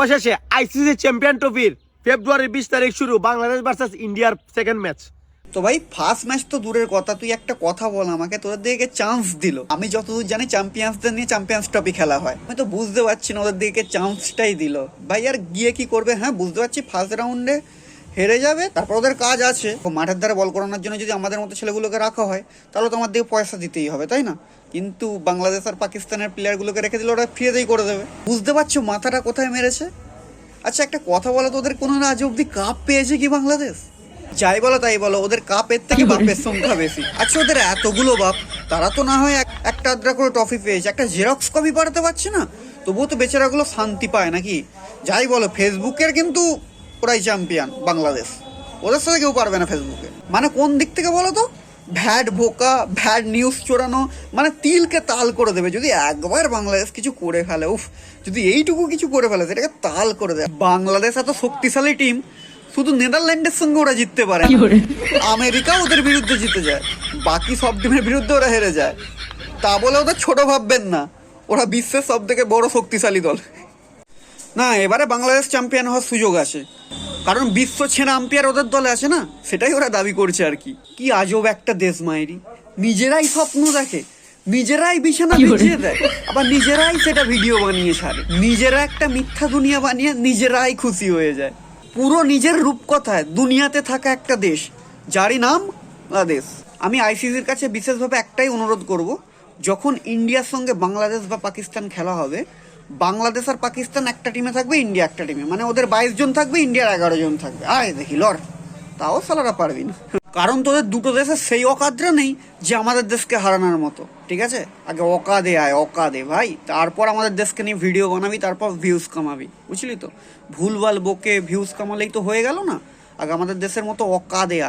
অবশেষে ICC champion ট্রফির ফেব্রুয়ারির 20 তারিখ শুরু বাংলাদেশ ভার্সেস ইন্ডিয়ার সেকেন্ড ম্যাচ। তো ভাই ফার্স্ট ম্যাচ তো দূরের কথা, তুই একটা কথা বল আমাকে, তোদের দিকে চান্স দিল। আমি যতদূর জানি চ্যাম্পিয়ন্সদের নিয়ে চ্যাম্পিয়ন্স ট্রফি খেলা হয়, আমি তো বুঝতে পারছি না ওদের দিকে চান্সটাই দিল। ভাই আর গিয়ে কি করবে? হ্যাঁ বুঝতে পারছি ফার্স্ট রাউন্ডে হেরে যাবে, তারপর ওদের কাজ আছে মাঠের ধারে বল করানোর জন্য। যদি আমাদের মতো ছেলেগুলোকে রাখা হয় তাহলে তো আমার দিকে পয়সা দিতেই হবে, তাই না? কিন্তু বাংলাদেশ আর পাকিস্তানের প্লেয়ারগুলোকে রেখে দিলে ওরা ফ্রিতেই করে দেবে। বুঝতে পারছো মাথাটা কোথায় মেরেছে? আচ্ছা একটা কথা বলো তো, ওদের কোনো আজ অব্দি কাপ পেয়েছে কি বাংলাদেশ? যাই বলো তাই বলো, ওদের কাপের থেকে বাপের সংখ্যা বেশি। আচ্ছা ওদের এতগুলো বাপ, তারা তো না হয় একটা আধটা করে ট্রফি পেয়েছে, একটা জেরক্স কপি পাঠাতে পারছে না? তবুও তো বেচারাগুলো শান্তি পায় নাকি? যাই বলো ফেসবুকের কিন্তু ওরাই চ্যাম্পিয়ন বাংলাদেশ, ওদের সাথে কেউ পারবে না ফেসবুকে। মানে কোন দিক থেকে বলো তো? ভ্যাড ভোকা, ভ্যাড নিউজ চোরানো, মানে তিলকে তাল করে দেবে যদি একবার বাংলাদেশ কিছু করে ফেলে। উফ, যদি এইটুকু কিছু করে ফেলে সেটাকে তাল করে দেয়। বাংলাদেশ এত শক্তিশালী টিম, শুধু নেদারল্যান্ডের সঙ্গে ওরা জিততে পারে না, আমেরিকা ওদের বিরুদ্ধে জিতে যায়, বাকি সব টিমের বিরুদ্ধে ওরা হেরে যায়। তা বলে ওদের ছোট ভাববেন না, ওরা বিশ্বের সব থেকে বড় শক্তিশালী দল। না, এবারে বাংলাদেশ চ্যাম্পিয়ন হওয়ার সুযোগ আছে, কারণ বিশ্ব ছেঁড়া আম্পায়ার ওদের দলে আছে না, সেটাই ওরা দাবি করছে আর কি। কি আজব একটা দেশ মায়েরি, নিজেরাই স্বপ্ন দেখে, নিজেরাই বিছানা বিছিয়ে দেয়, আবার নিজেরাই সেটা ভিডিও বানিয়ে ছাড়ে, নিজেরা একটা মিথ্যা দুনিয়া বানিয়ে নিজেরাই খুশি হয়ে যায়। পুরো নিজের রূপকথায় দুনিয়াতে থাকা একটা দেশ, যারই নাম বাংলাদেশ। আমি আইসিসির কাছে বিশেষভাবে একটাই অনুরোধ করব, যখন ইন্ডিয়ার সঙ্গে বাংলাদেশ বা পাকিস্তান খেলা হবে, বাংলাদেশ আর পাকিস্তান একটা টিমে থাকবে, ইন্ডিয়া একটা টিমে, মানে ওদের 22 জন থাকবে, ইন্ডিয়ার 11 জন থাকবে। আয় দেখি লড়, তাও সালারা পারবি না, কারণ তোদের দুটো দেশের সেই অকাদরা নেই যে আমাদের দেশকে হারানোর মতো। ঠিক আছে, আগে অকাদে আয়, অকাদে ভাই, তারপর আমাদের দেশকে নিয়ে ভিডিও বানাবি, তারপর ভিউজ কামাবি, বুঝলি তো? ভুলভাল বকে ভিউজ কামালেই তো হয়ে গেল না, আগে আমাদের দেশের মতো অকাদে আয়।